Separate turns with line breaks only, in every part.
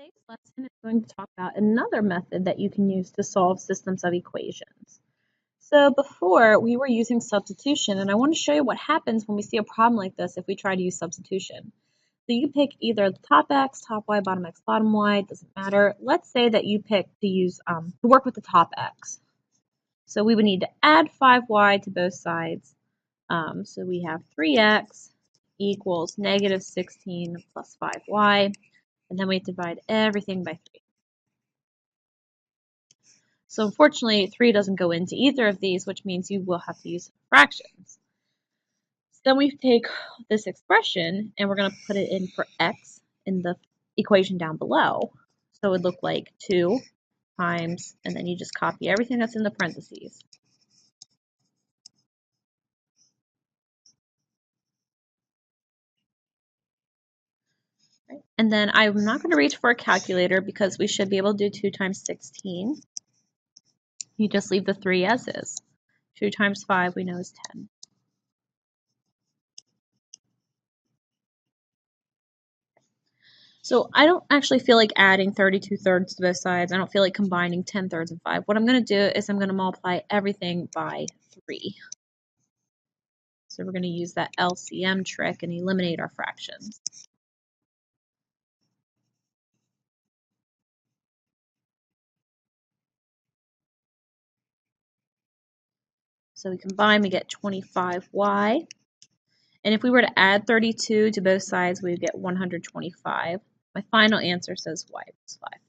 Today's lesson is going to talk about another method that you can use to solve systems of equations. So before, we were using substitution, and I want to show you what happens when we see a problem like this if we try to use substitution. So you can pick either the top x, top y, bottom x, bottom y, it doesn't matter. Let's say that you pick to use to work with the top x. So we would need to add 5y to both sides. So we have 3x equals negative 16 plus 5y. And then we divide everything by 3. So unfortunately, 3 doesn't go into either of these, which means you will have to use fractions. So then we take this expression, and we're going to put it in for x in the equation down below. So it would look like 2 times, and then you just copy everything that's in the parentheses. And then I'm not going to reach for a calculator because we should be able to do 2 times 16. You just leave the 3 as is. 2 times 5 we know is 10. So I don't actually feel like adding 32 thirds to both sides. I don't feel like combining 10 thirds and 5. What I'm going to do is I'm going to multiply everything by 3. So we're going to use that LCM trick and eliminate our fractions. So we combine, we get 25y. And if we were to add 32 to both sides, we would get 125. My final answer says y plus 5.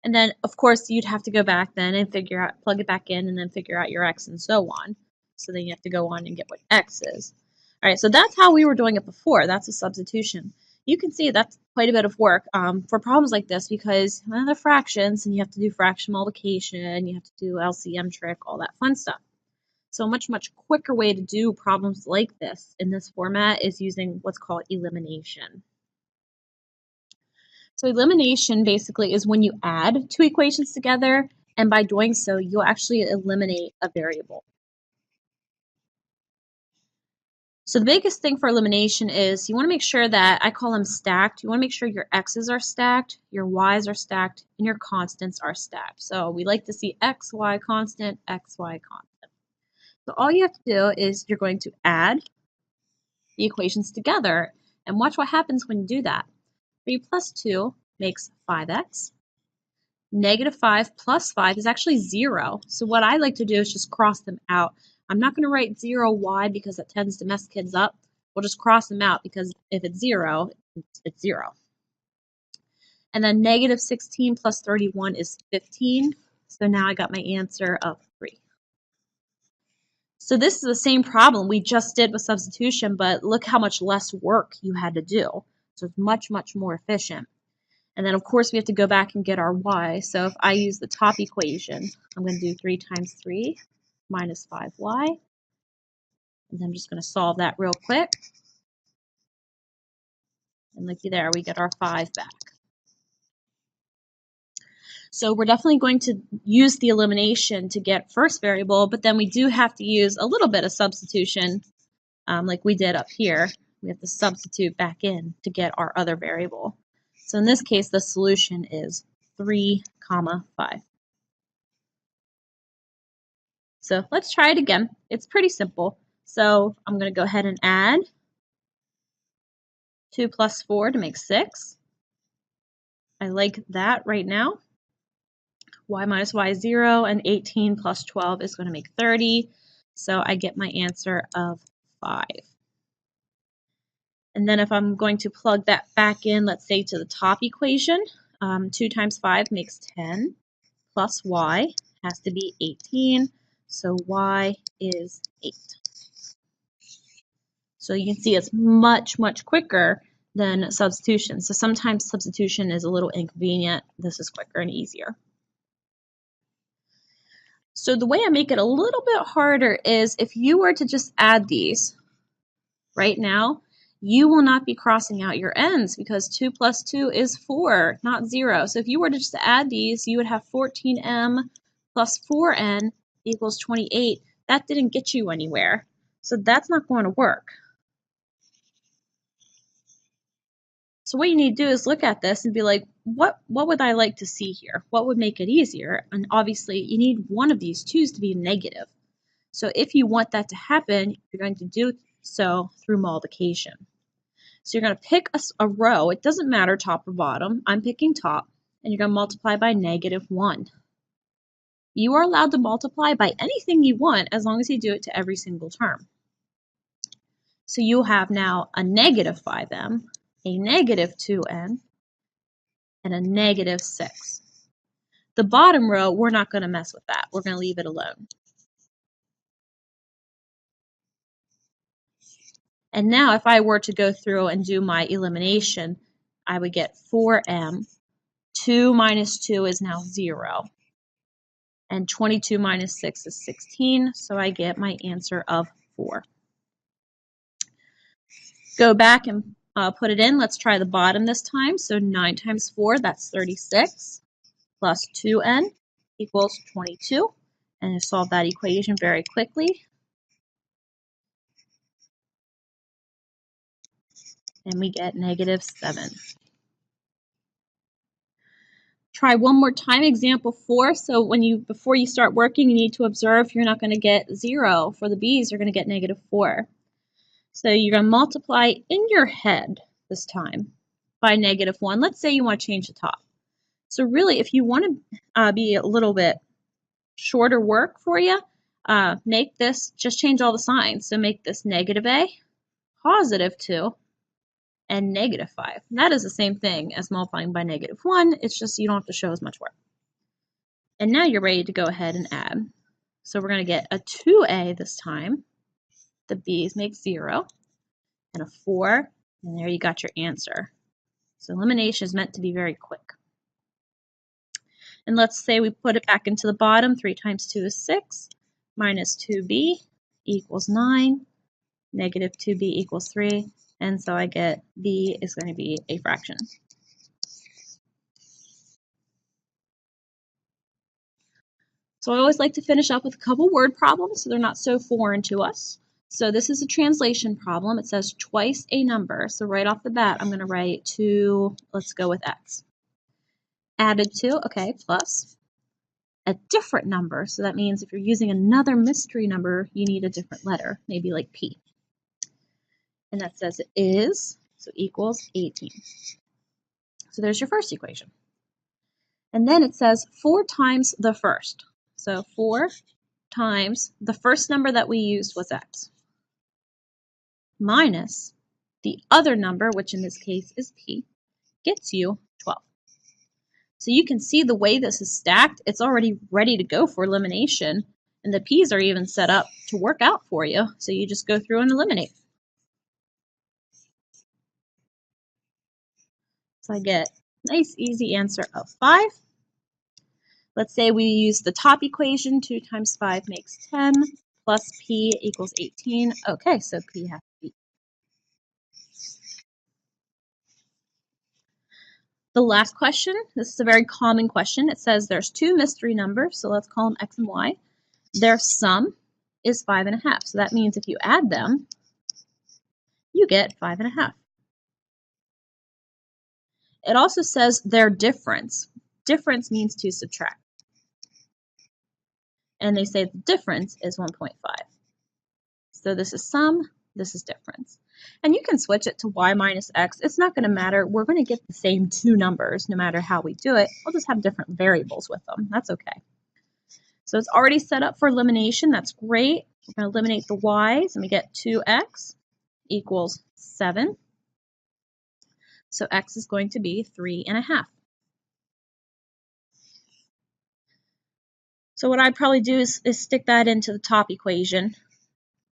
And then, of course, you'd have to go back then and plug it back in and then figure out your x and so on. So then you have to go on and get what x is. All right, so that's how we were doing it before. That's a substitution. You can see that's quite a bit of work for problems like this because they're fractions and you have to do fraction multiplication, you have to do LCM trick, all that fun stuff. So a much, much quicker way to do problems like this in this format is using what's called elimination. So elimination basically is when you add two equations together, and by doing so, you'll actually eliminate a variable. So the biggest thing for elimination is you want to make sure that, I call them stacked, you want to make sure your x's are stacked, your y's are stacked, and your constants are stacked. So we like to see x, y constant, x, y constant. So all you have to do is you're going to add the equations together, and watch what happens when you do that. 3 plus 2 makes 5x. Negative 5 plus 5 is actually 0. So what I like to do is just cross them out. I'm not going to write 0y because that tends to mess kids up. We'll just cross them out because if it's 0, it's 0. And then negative 16 plus 31 is 15. So now I got my answer of 3. So this is the same problem we just did with substitution, but look how much less work you had to do. So it's much, much more efficient. And then, of course, we have to go back and get our y. So if I use the top equation, I'm going to do 3 times 3 minus 5y. And I'm just going to solve that real quick. And looky there, we get our 5 back. So we're definitely going to use the elimination to get first variable, but then we do have to use a little bit of substitution like we did up here. We have to substitute back in to get our other variable. So in this case, the solution is 3, 5. So let's try it again. It's pretty simple. So I'm going to go ahead and add 2 plus 4 to make 6. I like that right now. Y minus y is 0, and 18 plus 12 is going to make 30. So I get my answer of 5. And then if I'm going to plug that back in, let's say to the top equation, 2 times 5 makes 10, plus y has to be 18, so y is 8. So you can see it's much, much quicker than substitution. So sometimes substitution is a little inconvenient. This is quicker and easier. So the way I make it a little bit harder is if you were to just add these right now, you will not be crossing out your n's because 2 plus 2 is 4, not 0. So if you were to just add these, you would have 14m plus 4n equals 28. That didn't get you anywhere. So that's not going to work. So what you need to do is look at this and be like, what would I like to see here? What would make it easier? And obviously, you need one of these twos to be negative. So if you want that to happen, you're going to do so through multiplication. So you're going to pick a row. It doesn't matter top or bottom. I'm picking top. And you're going to multiply by -1. You are allowed to multiply by anything you want as long as you do it to every single term. So you have now a -5m, a -2n, and a -6. The bottom row, we're not going to mess with that. We're going to leave it alone. And now if I were to go through and do my elimination, I would get 4m. 2 minus 2 is now 0. And 22 minus 6 is 16, so I get my answer of 4. Go back and put it in. Let's try the bottom this time. So 9 times 4, that's 36, plus 2n equals 22. And just solve that equation very quickly. And we get -7. Try one more time, example 4. So before you start working, you need to observe you're not going to get 0. For the b's, you're going to get -4. So you're going to multiply in your head this time by -1. Let's say you want to change the top. So really, if you want to be a little bit shorter work for you, make this, just change all the signs. So make this -a, +2, and -5. That is the same thing as multiplying by -1. It's just you don't have to show as much work. And now you're ready to go ahead and add. So we're going to get a 2a this time. The b's make 0. And a 4. And there you got your answer. So elimination is meant to be very quick. And let's say we put it back into the bottom. 3 times 2 is 6. Minus 2b equals 9. -2b equals 3. And so I get b is going to be a fraction. So I always like to finish up with a couple word problems so they're not so foreign to us. So this is a translation problem. It says twice a number. So right off the bat, I'm going to write 2, let's go with x. Added to, okay, plus a different number. So that means if you're using another mystery number, you need a different letter, maybe like p. And that says it is, so equals 18. So there's your first equation. And then it says 4 times the first. So 4 times the first number that we used was x, minus the other number, which in this case is p, gets you 12. So you can see the way this is stacked, it's already ready to go for elimination, and the p's are even set up to work out for you. So you just go through and eliminate. So I get a nice easy answer of 5. Let's say we use the top equation. 2 times 5 makes 10, plus p equals 18. Okay, so p has to be. The last question, this is a very common question. It says there's 2 mystery numbers, so let's call them x and y. Their sum is 5.5. So that means if you add them, you get 5.5. It also says their difference. Difference means to subtract. And they say the difference is 1.5. So this is sum, this is difference. And you can switch it to y minus x. It's not going to matter. We're going to get the same 2 numbers no matter how we do it. We'll just have different variables with them. That's okay. So it's already set up for elimination. That's great. We're going to eliminate the y's, and we get 2x equals 7. So x is going to be 3.5. So what I'd probably do is stick that into the top equation.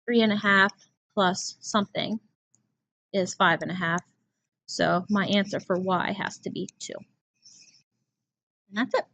3.5 plus something is 5.5. So my answer for y has to be 2. And that's it.